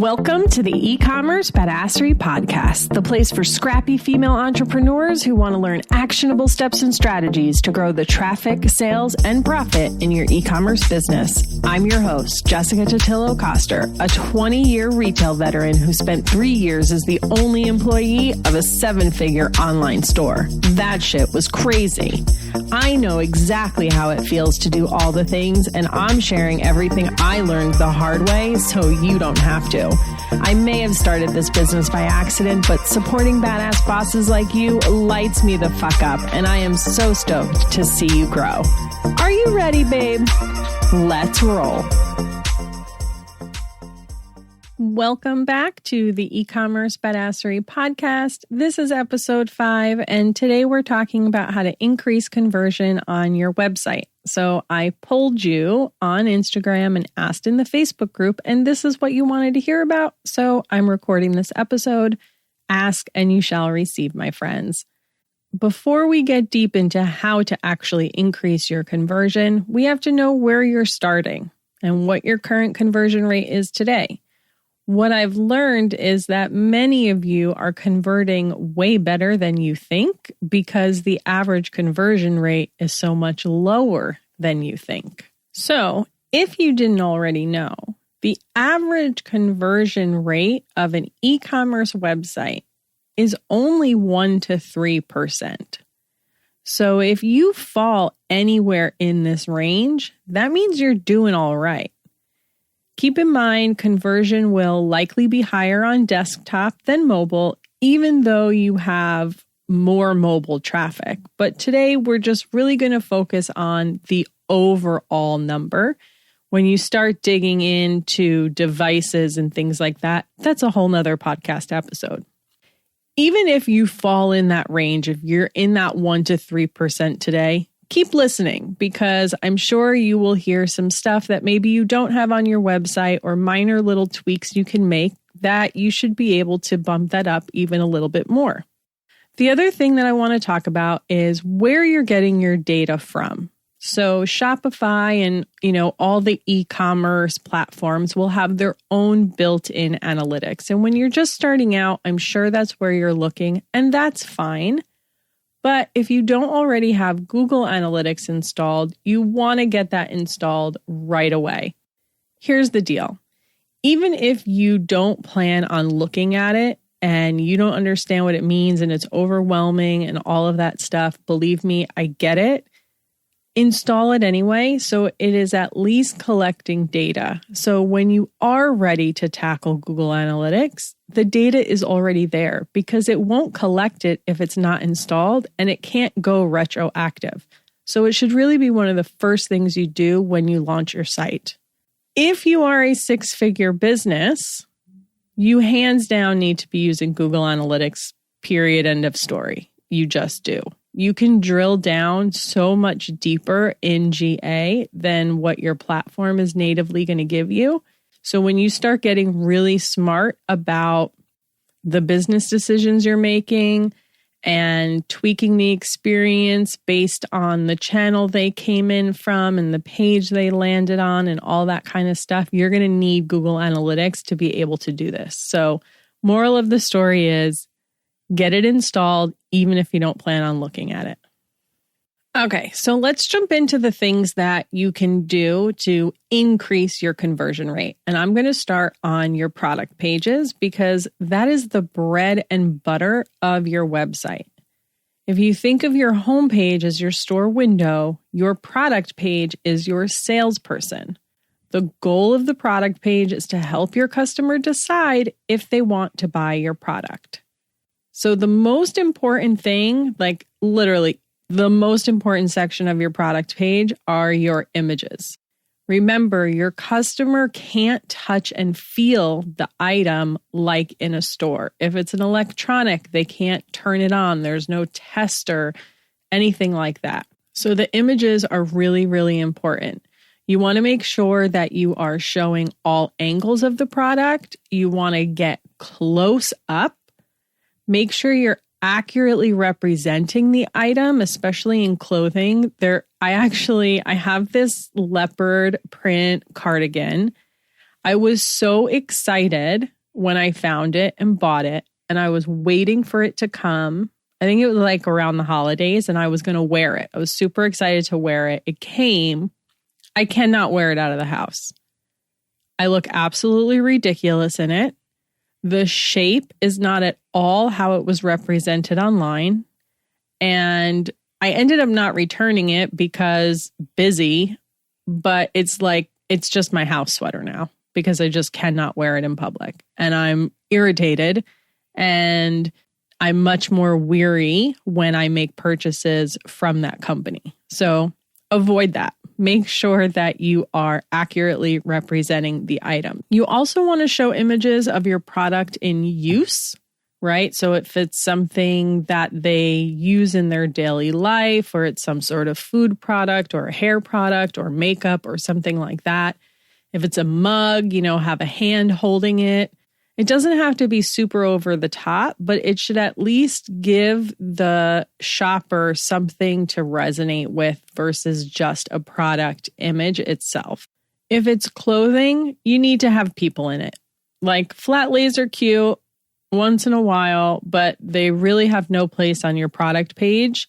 Welcome to the eCommerce Badassery podcast, the place for scrappy female entrepreneurs who want to learn actionable steps and strategies to grow the traffic, sales, and profit in your e-commerce business. I'm your host, Jessica Totillo-Coster, a 20-year retail veteran who spent 3 years as the only employee of a 7-figure online store. That shit was crazy. I know exactly how it feels to do all the things, and I'm sharing everything I learned the hard way so you don't have to. I may have started this business by accident, but supporting badass bosses like you lights me the fuck up, and I am so stoked to see you grow. Are you ready, babe? Let's roll. Welcome back to the eCommerce Badassery podcast. This is episode 5, and today we're talking about how to increase conversion on your website. So I polled you on Instagram and asked in the Facebook group, and this is what you wanted to hear about. So I'm recording this episode. Ask and you shall receive, my friends. Before we get deep into how to actually increase your conversion, we have to know where you're starting and what your current conversion rate is today. What I've learned is that many of you are converting way better than you think because the average conversion rate is so much lower than you think. So, if you didn't already know, the average conversion rate of an e-commerce website is only 1 to 3%. So, if you fall anywhere in this range, that means you're doing all right. Keep in mind, conversion will likely be higher on desktop than mobile, even though you have more mobile traffic. But today, we're just really going to focus on the overall number. When you start digging into devices and things like that, that's a whole nother podcast episode. Even if you fall in that range, if you're in that 1 to 3% today, keep listening because I'm sure you will hear some stuff that maybe you don't have on your website or minor little tweaks you can make that you should be able to bump that up even a little bit more. The other thing that I want to talk about is where you're getting your data from. So Shopify and, all the e-commerce platforms will have their own built-in analytics. And when you're just starting out, I'm sure that's where you're looking, and that's fine. But if you don't already have Google Analytics installed, you want to get that installed right away. Here's the deal. Even if you don't plan on looking at it and you don't understand what it means and it's overwhelming and all of that stuff, believe me, I get it. Install it anyway, so it is at least collecting data. So when you are ready to tackle Google Analytics, the data is already there because it won't collect it if it's not installed and it can't go retroactive. So it should really be one of the first things you do when you launch your site. If you are a 6-figure business, you hands down need to be using Google Analytics, period, end of story. You just do. You can drill down so much deeper in GA than what your platform is natively going to give you. So when you start getting really smart about the business decisions you're making and tweaking the experience based on the channel they came in from and the page they landed on and all that kind of stuff, you're going to need Google Analytics to be able to do this. So moral of the story is get it installed even if you don't plan on looking at it. Okay, so let's jump into the things that you can do to increase your conversion rate. And I'm going to start on your product pages because that is the bread and butter of your website. If you think of your homepage as your store window, your product page is your salesperson. The goal of the product page is to help your customer decide if they want to buy your product. So the most important thing, like literally the most important section of your product page are your images. Remember, your customer can't touch and feel the item like in a store. If it's an electronic, they can't turn it on. There's no tester, anything like that. So the images are really, really important. You want to make sure that you are showing all angles of the product. You want to get close up. Make sure you're accurately representing the item, especially in clothing. I have this leopard print cardigan. I was so excited when I found it and bought it, and I was waiting for it to come. I think it was like around the holidays, and I was going to wear it. I was super excited to wear it. It came. I cannot wear it out of the house. I look absolutely ridiculous in it. The shape is not at all how it was represented online. And I ended up not returning it because busy, but it's just my house sweater now because I just cannot wear it in public. And I'm irritated and I'm much more weary when I make purchases from that company. So avoid that. Make sure that you are accurately representing the item. You also want to show images of your product in use, right? So if it's something that they use in their daily life, or it's some sort of food product or a hair product or makeup or something like that. If it's a mug, have a hand holding it. It doesn't have to be super over the top, but it should at least give the shopper something to resonate with versus just a product image itself. If it's clothing, you need to have people in it. Like flat lays are cute once in a while, but they really have no place on your product page.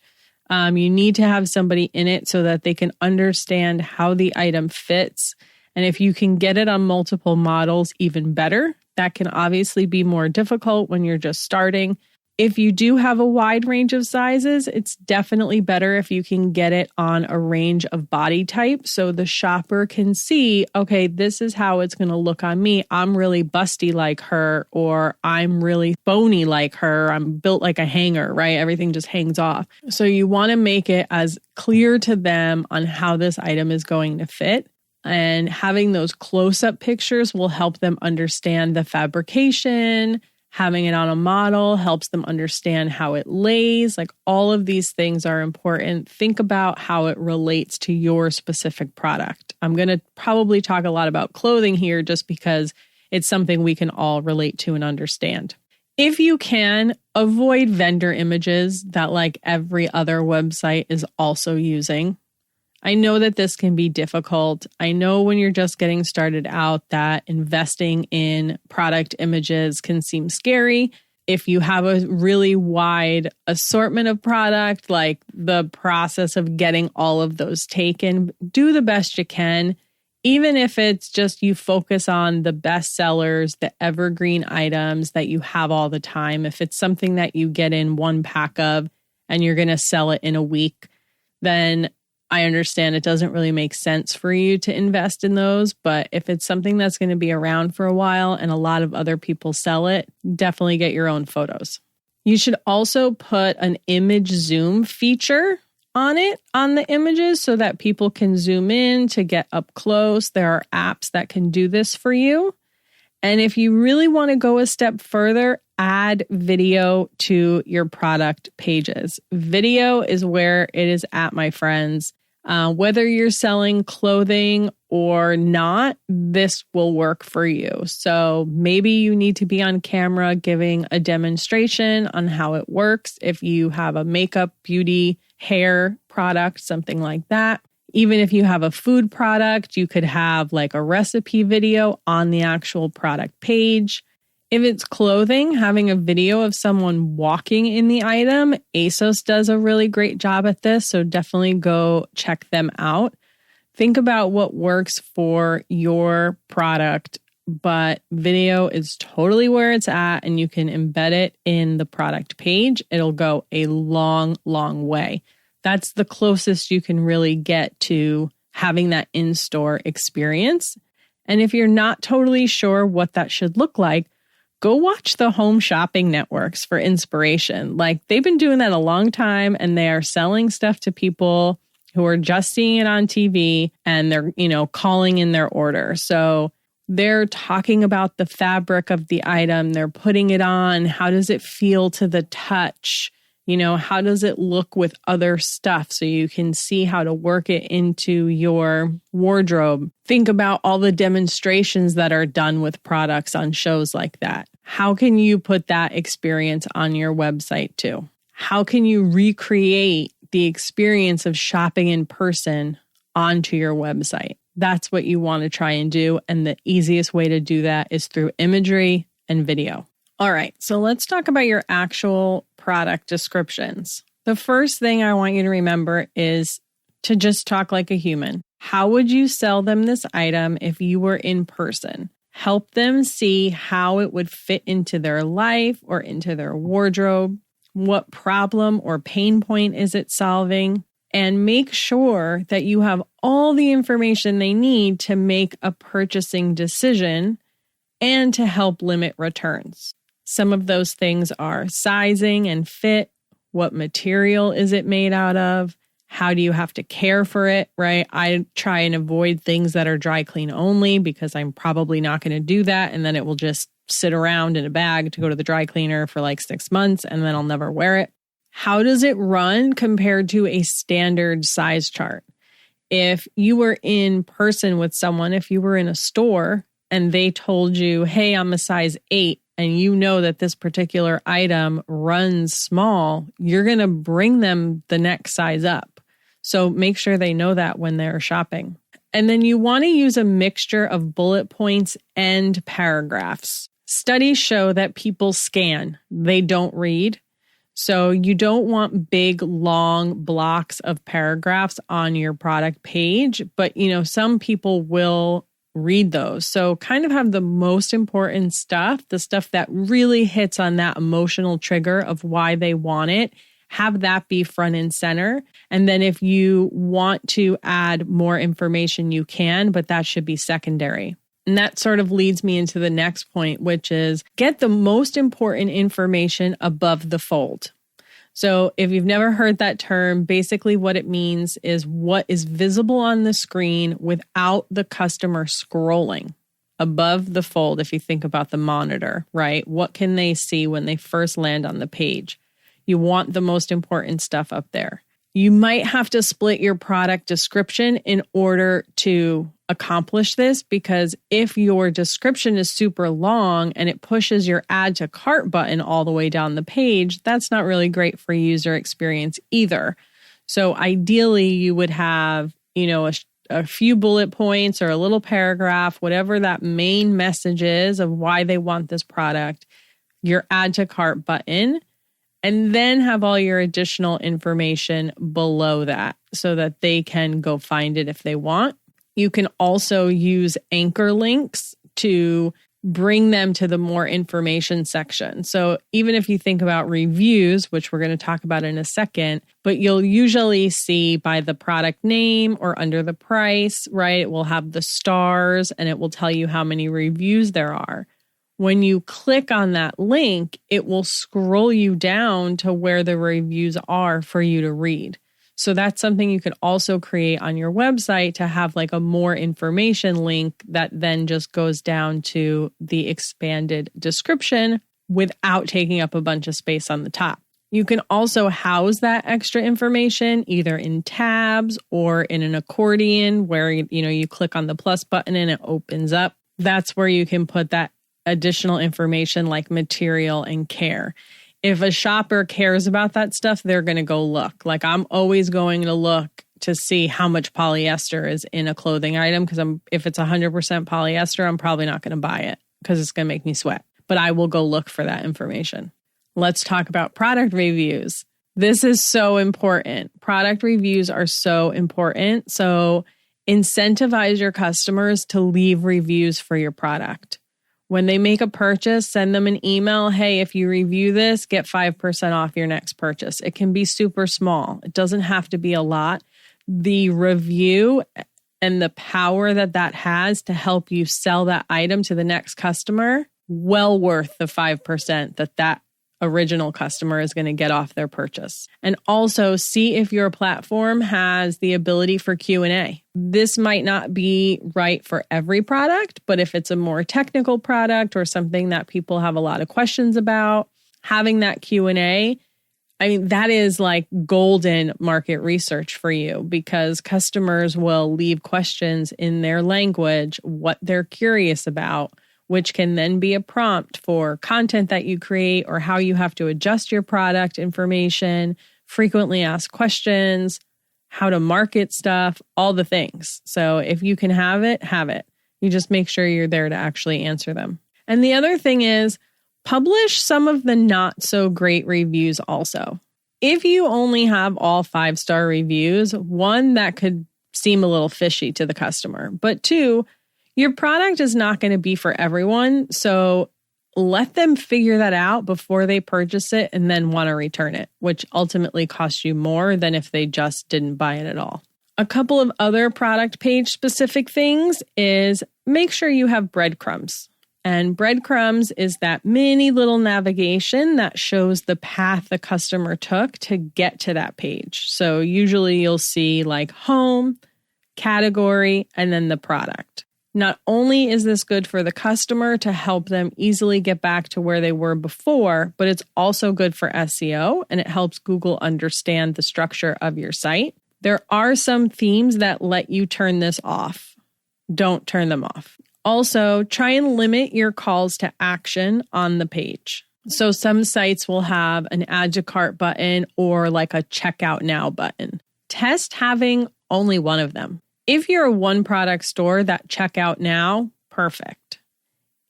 You need to have somebody in it so that they can understand how the item fits. And if you can get it on multiple models, even better. That can obviously be more difficult when you're just starting. If you do have a wide range of sizes, it's definitely better if you can get it on a range of body types so the shopper can see, okay, this is how it's going to look on me. I'm really busty like her, or I'm really bony like her. I'm built like a hanger, right? Everything just hangs off. So you want to make it as clear to them on how this item is going to fit. And having those close-up pictures will help them understand the fabrication. Having it on a model helps them understand how it lays. Like all of these things are important. Think about how it relates to your specific product. I'm going to probably talk a lot about clothing here just because it's something we can all relate to and understand. If you can, avoid vendor images that like every other website is also using. I know that this can be difficult. I know when you're just getting started out that investing in product images can seem scary. If you have a really wide assortment of product, like the process of getting all of those taken, do the best you can. Even if it's just you focus on the best sellers, the evergreen items that you have all the time. If it's something that you get in one pack of and you're going to sell it in a week, then I understand it doesn't really make sense for you to invest in those, but if it's something that's going to be around for a while and a lot of other people sell it, definitely get your own photos. You should also put an image zoom feature on the images so that people can zoom in to get up close. There are apps that can do this for you. And if you really want to go a step further, add video to your product pages. Video is where it is at, my friends. Whether you're selling clothing or not, this will work for you. So maybe you need to be on camera giving a demonstration on how it works. If you have a makeup, beauty, hair product, something like that. Even if you have a food product, you could have like a recipe video on the actual product page. If it's clothing, having a video of someone walking in the item, ASOS does a really great job at this, so definitely go check them out. Think about what works for your product, but video is totally where it's at, and you can embed it in the product page. It'll go a long, long way. That's the closest you can really get to having that in-store experience. And if you're not totally sure what that should look like, go watch the home shopping networks for inspiration. Like they've been doing that a long time and they are selling stuff to people who are just seeing it on TV and they're, calling in their order. So they're talking about the fabric of the item. They're putting it on. How does it feel to the touch? How does it look with other stuff so you can see how to work it into your wardrobe? Think about all the demonstrations that are done with products on shows like that. How can you put that experience on your website too? How can you recreate the experience of shopping in person onto your website? That's what you want to try and do. And the easiest way to do that is through imagery and video. All right, so let's talk about your actual product descriptions. The first thing I want you to remember is to just talk like a human. How would you sell them this item if you were in person? Help them see how it would fit into their life or into their wardrobe. What problem or pain point is it solving? And make sure that you have all the information they need to make a purchasing decision and to help limit returns. Some of those things are sizing and fit. What material is it made out of? How do you have to care for it, right? I try and avoid things that are dry clean only because I'm probably not going to do that. And then it will just sit around in a bag to go to the dry cleaner for like 6 months and then I'll never wear it. How does it run compared to a standard size chart? If you were in person with someone, if you were in a store and they told you, hey, I'm a size 8, and you know that this particular item runs small, you're going to bring them the next size up. So make sure they know that when they're shopping. And then you want to use a mixture of bullet points and paragraphs. Studies show that people scan, they don't read. So you don't want big, long blocks of paragraphs on your product page, but some people will read those. So kind of have the most important stuff, the stuff that really hits on that emotional trigger of why they want it. Have that be front and center. And then if you want to add more information, you can, but that should be secondary. And that sort of leads me into the next point, which is get the most important information above the fold. So if you've never heard that term, basically what it means is what is visible on the screen without the customer scrolling. Above the fold, if you think about the monitor, right? What can they see when they first land on the page? You want the most important stuff up there. You might have to split your product description in order to accomplish this, because if your description is super long and it pushes your add to cart button all the way down the page, that's not really great for user experience either. So ideally you would have, a few bullet points or a little paragraph, whatever that main message is of why they want this product, your add to cart button, and then have all your additional information below that so that they can go find it if they want. You can also use anchor links to bring them to the more information section. So even if you think about reviews, which we're going to talk about in a second, but you'll usually see by the product name or under the price, right? It will have the stars and it will tell you how many reviews there are. When you click on that link, it will scroll you down to where the reviews are for you to read. So that's something you could also create on your website to have like a more information link that then just goes down to the expanded description without taking up a bunch of space on the top. You can also house that extra information either in tabs or in an accordion where you click on the plus button and it opens up. That's where you can put that additional information like material and care. If a shopper cares about that stuff, they're going to go look. Like I'm always going to look to see how much polyester is in a clothing item because if it's 100% polyester, I'm probably not going to buy it because it's going to make me sweat. But I will go look for that information. Let's talk about product reviews. This is so important. Product reviews are so important. So incentivize your customers to leave reviews for your product. When they make a purchase, send them an email. Hey, if you review this, get 5% off your next purchase. It can be super small. It doesn't have to be a lot. The review and the power that has to help you sell that item to the next customer, well worth the 5% that original customer is going to get off their purchase. And also see if your platform has the ability for Q&A. This might not be right for every product, but if it's a more technical product or something that people have a lot of questions about, having that Q&A, that is like golden market research for you because customers will leave questions in their language, what they're curious about, which can then be a prompt for content that you create or how you have to adjust your product information, frequently asked questions, how to market stuff, all the things. So if you can have it, have it. You just make sure you're there to actually answer them. And the other thing is publish some of the not so great reviews also. If you only have all 5-star reviews, one, that could seem a little fishy to the customer. But two, your product is not going to be for everyone. So let them figure that out before they purchase it and then want to return it, which ultimately costs you more than if they just didn't buy it at all. A couple of other product page specific things is make sure you have breadcrumbs. And breadcrumbs is that mini little navigation that shows the path the customer took to get to that page. So usually you'll see like home, category, and then the product. Not only is this good for the customer to help them easily get back to where they were before, but it's also good for SEO and it helps Google understand the structure of your site. There are some themes that let you turn this off. Don't turn them off. Also, try and limit your calls to action on the page. So some sites will have an add to cart button or like a checkout now button. Test having only one of them. If you're a one product store, that checkout now, perfect.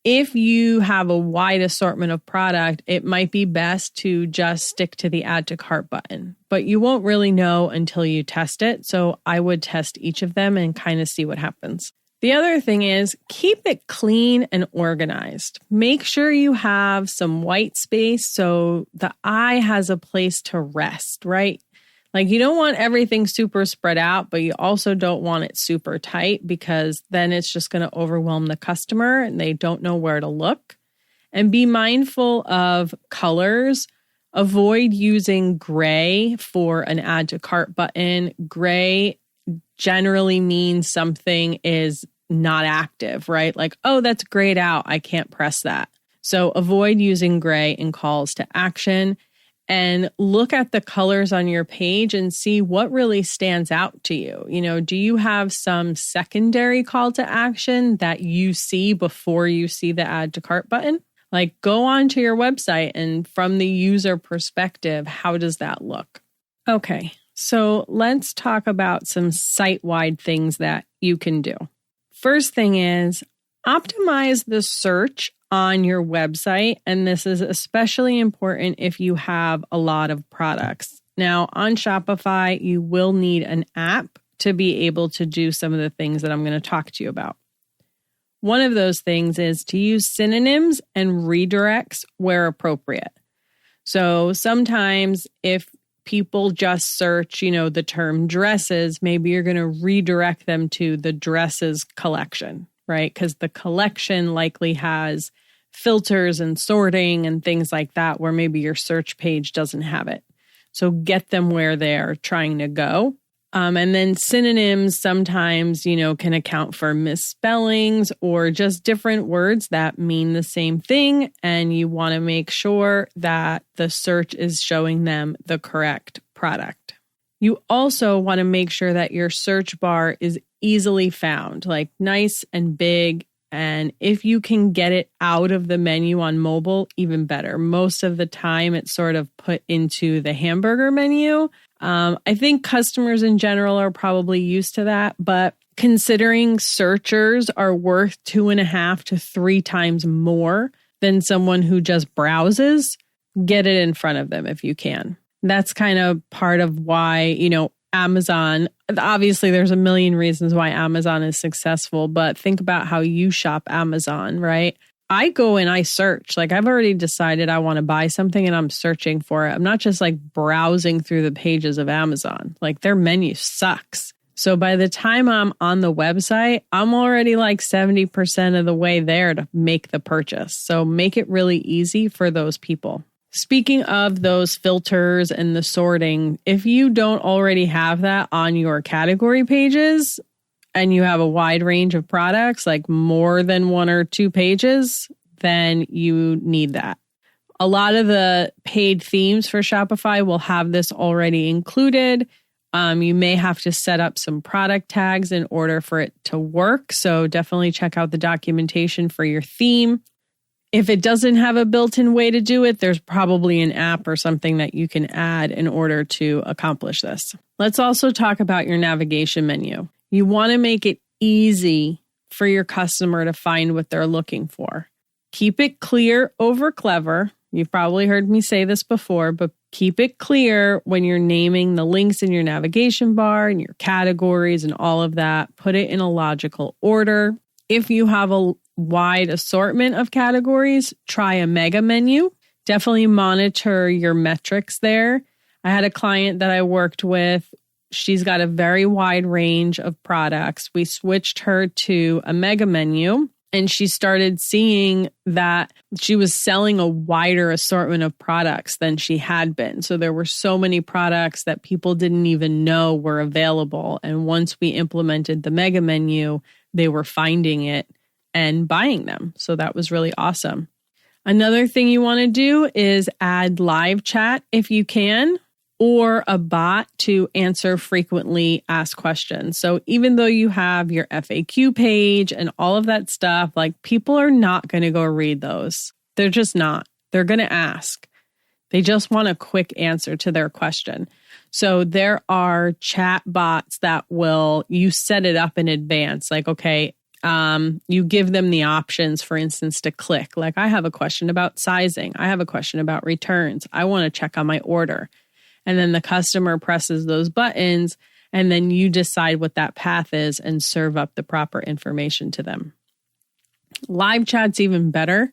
If you have a wide assortment of product, it might be best to just stick to the add to cart button, but you won't really know until you test it. So I would test each of them and kind of see what happens. The other thing is keep it clean and organized. Make sure you have some white space so the eye has a place to rest, right? Like you don't want everything super spread out, but you also don't want it super tight because then it's just going to overwhelm the customer and they don't know where to look. And be mindful of colors. Avoid using gray for an add to cart button. Gray generally means something is not active, right? Like, oh, that's grayed out. I can't press that. So avoid using gray in calls to action and look at the colors on your page and see what really stands out to you. You know, do you have some secondary call to action that you see before you see the add to cart button? Like go onto your website and from the user perspective, how does that look? Okay, so let's talk about some site-wide things that you can do. First thing is optimize the search on your website. And this is especially important if you have a lot of products. Now on Shopify, you will need an app to be able to do some of the things that I'm going to talk to you about. One of those things is to use synonyms and redirects where appropriate. So sometimes if people just search, the term dresses, maybe you're going to redirect them to the dresses collection, right? Because the collection likely has filters and sorting and things like that where maybe your search page doesn't have it. So get them where they're trying to go. And then synonyms sometimes, can account for misspellings or just different words that mean the same thing. And you want to make sure that the search is showing them the correct product. You also want to make sure that your search bar is easily found, like nice and big. And if you can get it out of the menu on mobile, even better. Most of the time, it's sort of put into the hamburger menu. I think customers in general are probably used to that, but considering searchers are worth 2.5 to 3 times more than someone who just browses, get it in front of them if you can. That's kind of part of why, Amazon, obviously there's a million reasons why Amazon is successful, but think about how you shop Amazon, right? I go and I search, like I've already decided I want to buy something and I'm searching for it. I'm not just like browsing through the pages of Amazon, like their menu sucks. So by the time I'm on the website, I'm already like 70% of the way there to make the purchase. So make it really easy for those people. Speaking of those filters and the sorting, if you don't already have that on your category pages and you have a wide range of products, like more than 1 or 2 pages, then you need that. A lot of the paid themes for Shopify will have this already included. You may have to set up some product tags in order for it to work. So definitely check out the documentation for your theme. If it doesn't have a built-in way to do it, there's probably an app or something that you can add in order to accomplish this. Let's also talk about your navigation menu. You want to make it easy for your customer to find what they're looking for. Keep it clear over clever. You've probably heard me say this before, but keep it clear when you're naming the links in your navigation bar and your categories and all of that. Put it in a logical order. If you have a wide assortment of categories, try a mega menu. Definitely monitor your metrics there. I had a client that I worked with. She's got a very wide range of products. We switched her to a mega menu, and she started seeing that she was selling a wider assortment of products than she had been. So there were so many products that people didn't even know were available. And once we implemented the mega menu, they were finding it and buying them. So that was really awesome. Another thing you want to do is add live chat if you can, or a bot to answer frequently asked questions. So even though you have your FAQ page and all of that stuff, like people are not going to go read those. They're just not. They're going to ask. They just want a quick answer to their question. So there are chat bots that you set it up in advance. Like, okay, you give them the options, for instance, to click. Like, I have a question about sizing. I have a question about returns. I want to check on my order. And then the customer presses those buttons, and then you decide what that path is and serve up the proper information to them. Live chat's even better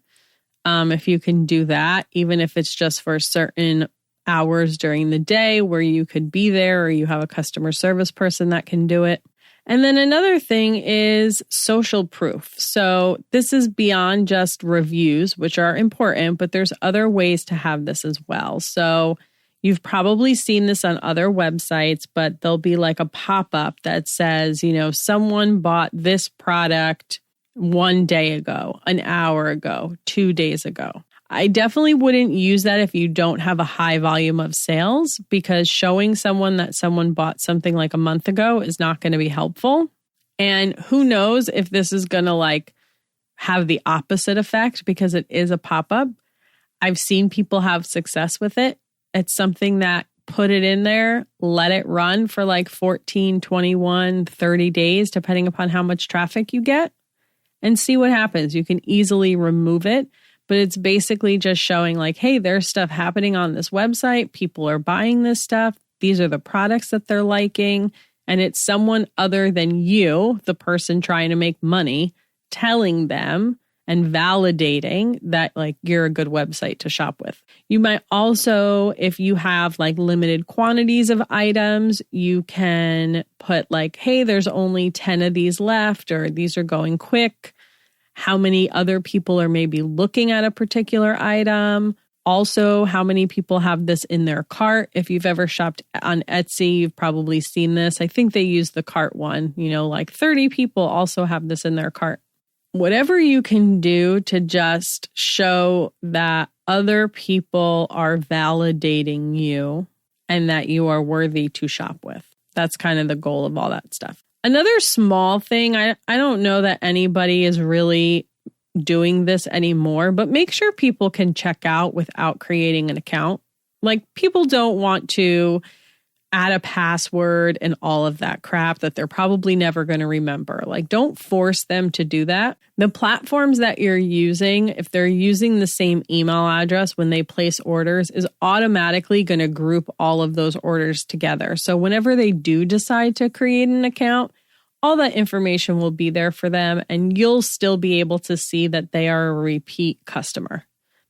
if you can do that, even if it's just for certain hours during the day where you could be there, or you have a customer service person that can do it. And then another thing is social proof. So this is beyond just reviews, which are important, but there's other ways to have this as well. So you've probably seen this on other websites, but there'll be like a pop-up that says, someone bought this product 1 day ago, an hour ago, 2 days ago. I definitely wouldn't use that if you don't have a high volume of sales, because showing someone that someone bought something like a month ago is not going to be helpful. And who knows if this is going to have the opposite effect, because it is a pop-up. I've seen people have success with it. It's something that put it in there, let it run for 14, 21, 30 days, depending upon how much traffic you get, and see what happens. You can easily remove it. But it's basically just showing hey, there's stuff happening on this website. People are buying this stuff. These are the products that they're liking. And it's someone other than you, the person trying to make money, telling them and validating that you're a good website to shop with. You might also, if you have limited quantities of items, you can put hey, there's only 10 of these left, or these are going quick. How many other people are maybe looking at a particular item. Also, how many people have this in their cart. If you've ever shopped on Etsy, you've probably seen this. I think they use the cart one. 30 people also have this in their cart. Whatever you can do to just show that other people are validating you and that you are worthy to shop with. That's kind of the goal of all that stuff. Another small thing, I don't know that anybody is really doing this anymore, but make sure people can check out without creating an account. People don't want to add a password and all of that crap that they're probably never going to remember. Don't force them to do that. The platforms that you're using, if they're using the same email address when they place orders, is automatically going to group all of those orders together. So whenever they do decide to create an account, all that information will be there for them, and you'll still be able to see that they are a repeat customer.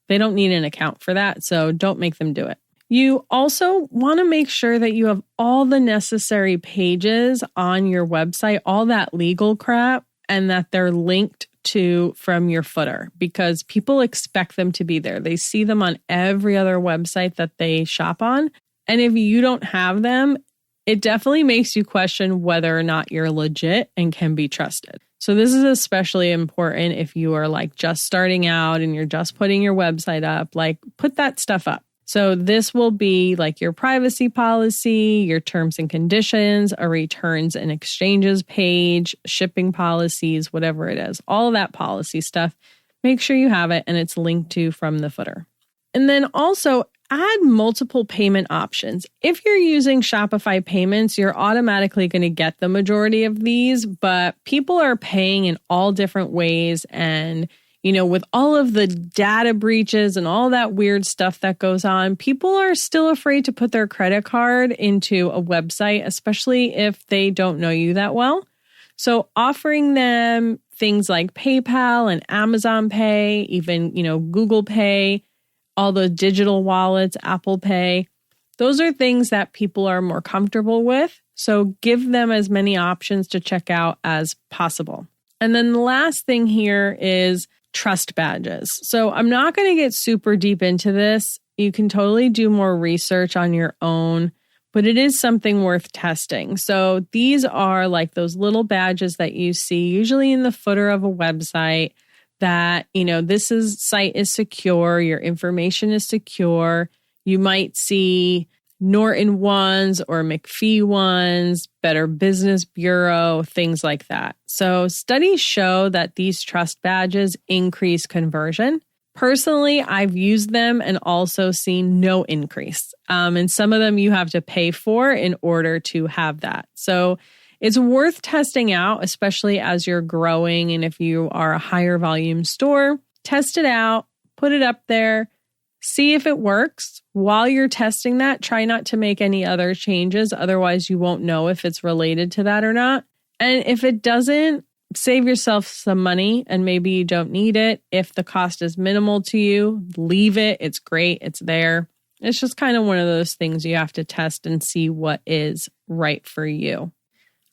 They don't need an account for that, so don't make them do it. You also want to make sure that you have all the necessary pages on your website, all that legal crap, and that they're linked to from your footer, because people expect them to be there. They see them on every other website that they shop on. And if you don't have them, it definitely makes you question whether or not you're legit and can be trusted. So this is especially important if you are just starting out and you're just putting your website up, put that stuff up. So this will be your privacy policy, your terms and conditions, a returns and exchanges page, shipping policies, whatever it is. All of that policy stuff. make sure you have it and it's linked to from the footer. And then also add multiple payment options. If you're using Shopify payments, you're automatically going to get the majority of these, but people are paying in all different ways. And, with all of the data breaches and all that weird stuff that goes on, people are still afraid to put their credit card into a website, especially if they don't know you that well. So offering them things like PayPal and Amazon Pay, even, Google Pay, all the digital wallets, Apple Pay, those are things that people are more comfortable with. So give them as many options to check out as possible. And then the last thing here is trust badges. So I'm not going to get super deep into this. You can totally do more research on your own, but it is something worth testing. So these are like those little badges that you see usually in the footer of a website that, this site is secure, your information is secure. You might see Norton ones or McPhee ones, Better Business Bureau, things like that. So studies show that these trust badges increase conversion. Personally, I've used them and also seen no increase. And some of them you have to pay for in order to have that. So it's worth testing out, especially as you're growing. And if you are a higher volume store, test it out, put it up there, see if it works. While you're testing that, try not to make any other changes. Otherwise, you won't know if it's related to that or not. And if it doesn't, save yourself some money and maybe you don't need it. If the cost is minimal to you, leave it. It's great. It's there. It's just kind of one of those things you have to test and see what is right for you.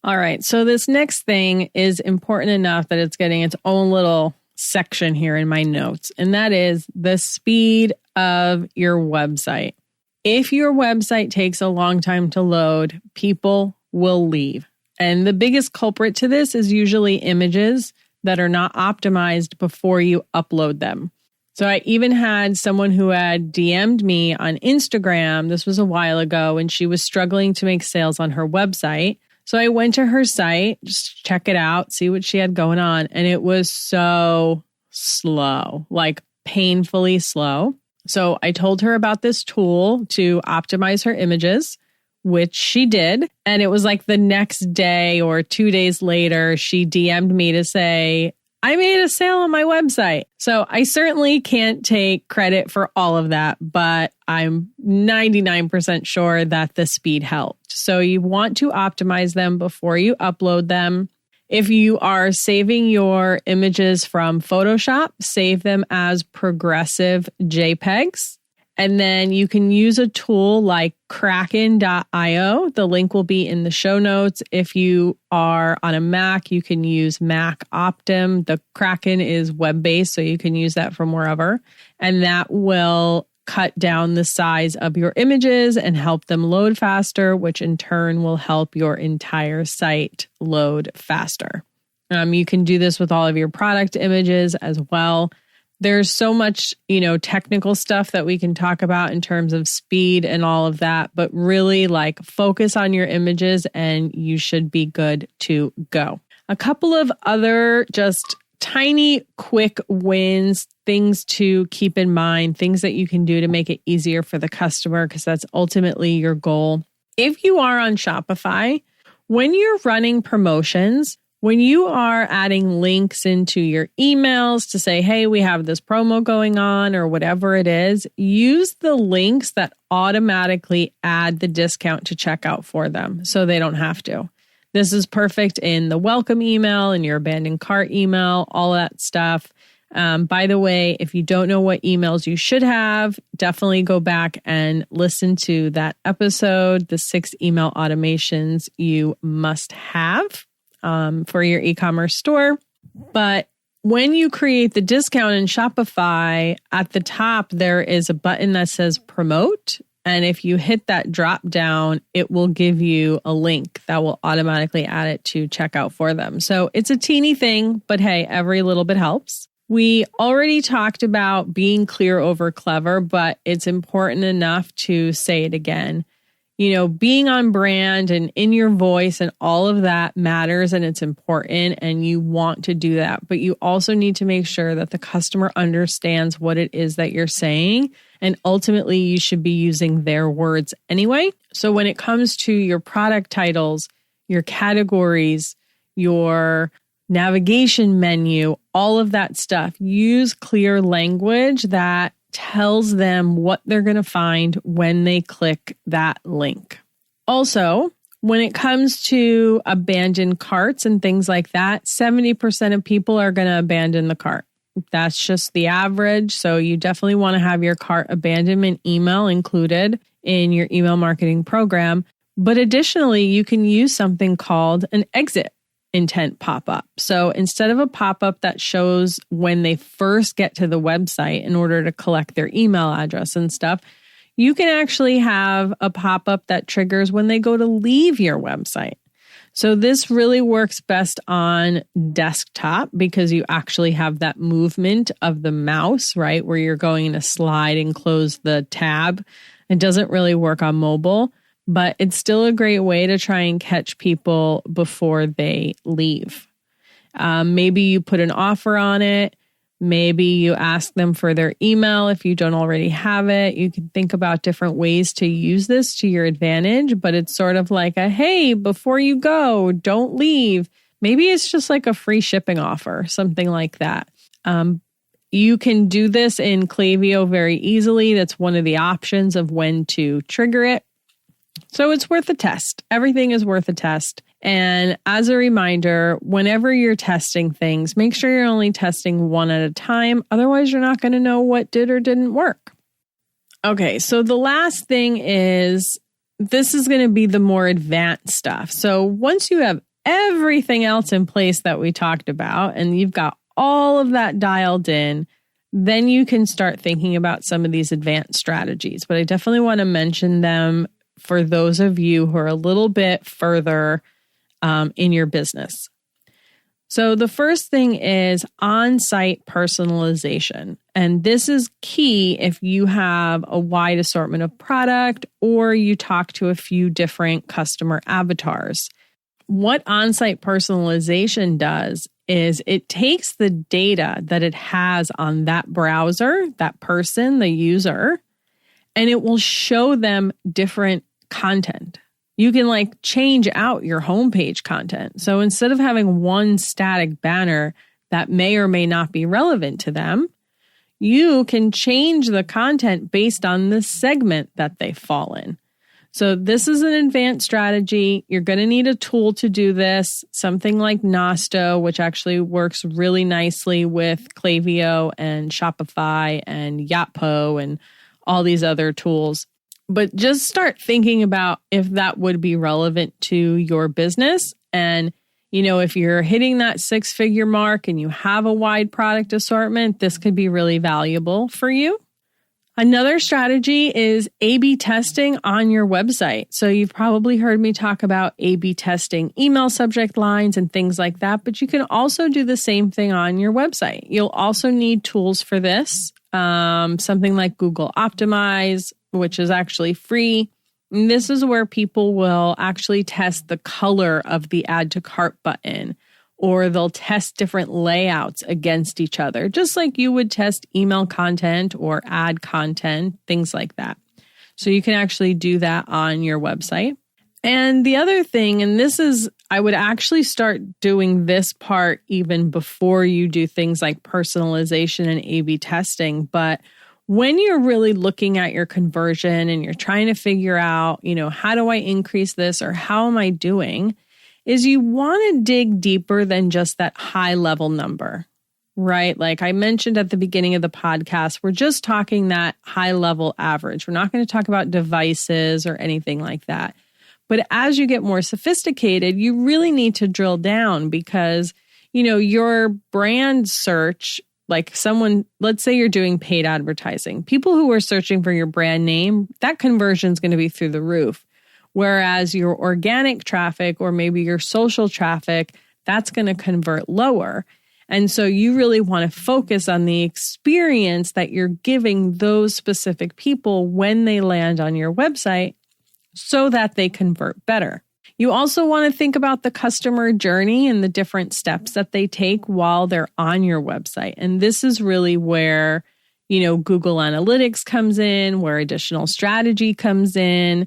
All right, so this next thing is important enough that it's getting its own little section here in my notes, and that is the speed of your website. If your website takes a long time to load, people will leave. And the biggest culprit to this is usually images that are not optimized before you upload them. So I even had someone who had DM'd me on Instagram, this was a while ago, and she was struggling to make sales on her website. So I went to her site, just check it out, see what she had going on. And it was so slow, like painfully slow. So I told her about this tool to optimize her images, which she did. And it was like the next day or 2 days later, she DM'd me to say, I made a sale on my website. So I certainly can't take credit for all of that, but I'm 99% sure that the speed helped. So you want to optimize them before you upload them. If you are saving your images from Photoshop, save them as progressive JPEGs. And then you can use a tool like Kraken.io. The link will be in the show notes. If you are on a Mac, you can use Mac Optim. The Kraken is web-based, so you can use that from wherever. And that will cut down the size of your images and help them load faster, which in turn will help your entire site load faster. You can do this with all of your product images as well. There's so much, technical stuff that we can talk about in terms of speed and all of that, but really focus on your images and you should be good to go. A couple of other just tiny, quick wins, things to keep in mind, things that you can do to make it easier for the customer, because that's ultimately your goal. If you are on Shopify, when you're running promotions, when you are adding links into your emails to say, hey, we have this promo going on or whatever it is, use the links that automatically add the discount to checkout for them so they don't have to. This is perfect in the welcome email, in your abandoned cart email, all that stuff. By the way, if you don't know what emails you should have, definitely go back and listen to that episode, the 6 email automations you must have for your e-commerce store. But when you create the discount in Shopify, at the top, there is a button that says promote. And if you hit that drop down, it will give you a link that will automatically add it to checkout for them. So it's a teeny thing, but hey, every little bit helps. We already talked about being clear over clever, but it's important enough to say it again. being on brand and in your voice and all of that matters and it's important and you want to do that. But you also need to make sure that the customer understands what it is that you're saying. And ultimately, you should be using their words anyway. So when it comes to your product titles, your categories, your navigation menu, all of that stuff, use clear language that tells them what they're going to find when they click that link. Also, when it comes to abandoned carts and things like that, 70% of people are going to abandon the cart. That's just the average. So you definitely want to have your cart abandonment email included in your email marketing program. But additionally, you can use something called an exit intent pop-up. So instead of a pop-up that shows when they first get to the website in order to collect their email address and stuff, you can actually have a pop-up that triggers when they go to leave your website. So this really works best on desktop because you actually have that movement of the mouse, right? Where you're going to slide and close the tab. It doesn't really work on mobile, but it's still a great way to try and catch people before they leave. Maybe you put an offer on it. Maybe you ask them for their email if you don't already have it. You can think about different ways to use this to your advantage, but it's sort of like a, hey, before you go, don't leave. Maybe it's just like a free shipping offer, something like that. You can do this in Klaviyo very easily. That's one of the options of when to trigger it. So it's worth a test. Everything is worth a test. And as a reminder, whenever you're testing things, make sure you're only testing one at a time. Otherwise, you're not going to know what did or didn't work. Okay, so the last thing is, this is going to be the more advanced stuff. So once you have everything else in place that we talked about, and you've got all of that dialed in, then you can start thinking about some of these advanced strategies. But I definitely want to mention them for those of you who are a little bit further in your business. So the first thing is on-site personalization. And this is key if you have a wide assortment of product or you talk to a few different customer avatars. What on-site personalization does is it takes the data that it has on that browser, that person, the user, and it will show them different content. You can change out your homepage content. So instead of having one static banner that may or may not be relevant to them, you can change the content based on the segment that they fall in. So this is an advanced strategy. You're going to need a tool to do this, something like Nosto, which actually works really nicely with Klaviyo and Shopify and Yotpo and all these other tools. But just start thinking about if that would be relevant to your business. And, if you're hitting that 6-figure mark and you have a wide product assortment, this could be really valuable for you. Another strategy is A/B testing on your website. So you've probably heard me talk about A/B testing email subject lines and things like that, but you can also do the same thing on your website. You'll also need tools for this, something like Google Optimize, which is actually free. And this is where people will actually test the color of the add to cart button, or they'll test different layouts against each other, just like you would test email content or ad content, things like that. So you can actually do that on your website. And the other thing, and this is, I would actually start doing this part even before you do things like personalization and A/B testing, but when you're really looking at your conversion and you're trying to figure out, how do I increase this or how am I doing, is you want to dig deeper than just that high level number, right? Like I mentioned at the beginning of the podcast, we're just talking that high level average. We're not going to talk about devices or anything like that. But as you get more sophisticated, you really need to drill down because, your brand search, let's say you're doing paid advertising. People who are searching for your brand name, that conversion is going to be through the roof. Whereas your organic traffic or maybe your social traffic, that's going to convert lower. And so you really want to focus on the experience that you're giving those specific people when they land on your website so that they convert better. You also want to think about the customer journey and the different steps that they take while they're on your website. And this is really where, Google Analytics comes in, where additional strategy comes in.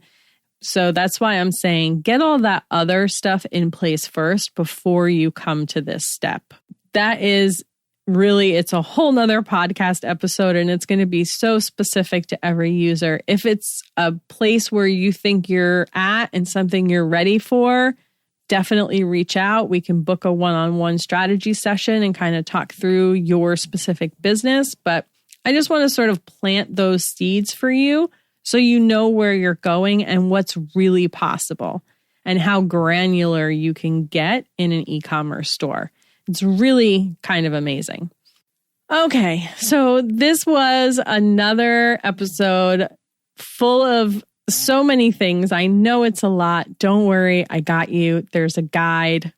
So that's why I'm saying get all that other stuff in place first before you come to this step. That is really, it's a whole nother podcast episode, and it's going to be so specific to every user. If it's a place where you think you're at and something you're ready for, definitely reach out. We can book a one-on-one strategy session and kind of talk through your specific business. But I just want to sort of plant those seeds for you so you know where you're going and what's really possible and how granular you can get in an e-commerce store. It's really kind of amazing. Okay, so this was another episode full of so many things. I know it's a lot. Don't worry, I got you. There's a guide,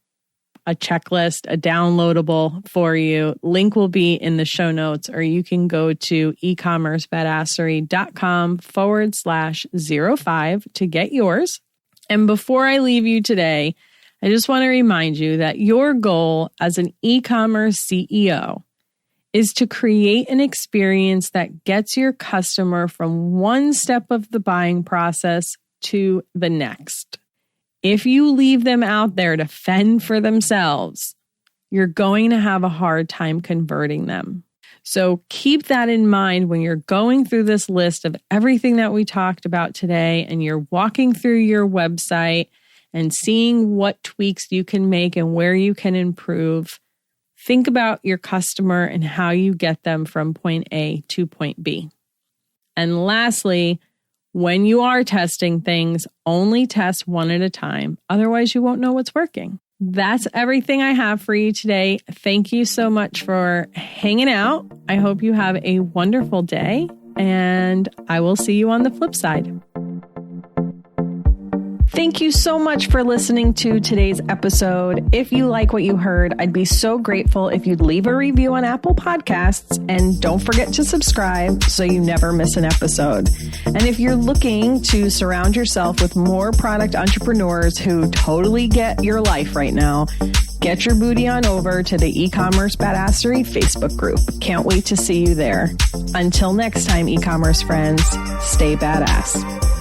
a checklist, a downloadable for you. Link will be in the show notes, or you can go to ecommercebadassery.com/05 to get yours. And before I leave you today, I just want to remind you that your goal as an e-commerce CEO is to create an experience that gets your customer from one step of the buying process to the next. If you leave them out there to fend for themselves, you're going to have a hard time converting them. So keep that in mind when you're going through this list of everything that we talked about today and you're walking through your website and seeing what tweaks you can make and where you can improve. Think about your customer and how you get them from point A to point B. And lastly, when you are testing things, only test one at a time. Otherwise, you won't know what's working. That's everything I have for you today. Thank you so much for hanging out. I hope you have a wonderful day, and I will see you on the flip side. Thank you so much for listening to today's episode. If you like what you heard, I'd be so grateful if you'd leave a review on Apple Podcasts, and don't forget to subscribe so you never miss an episode. And if you're looking to surround yourself with more product entrepreneurs who totally get your life right now, get your booty on over to the eCommerce Badassery Facebook group. Can't wait to see you there. Until next time, e-commerce friends, stay badass.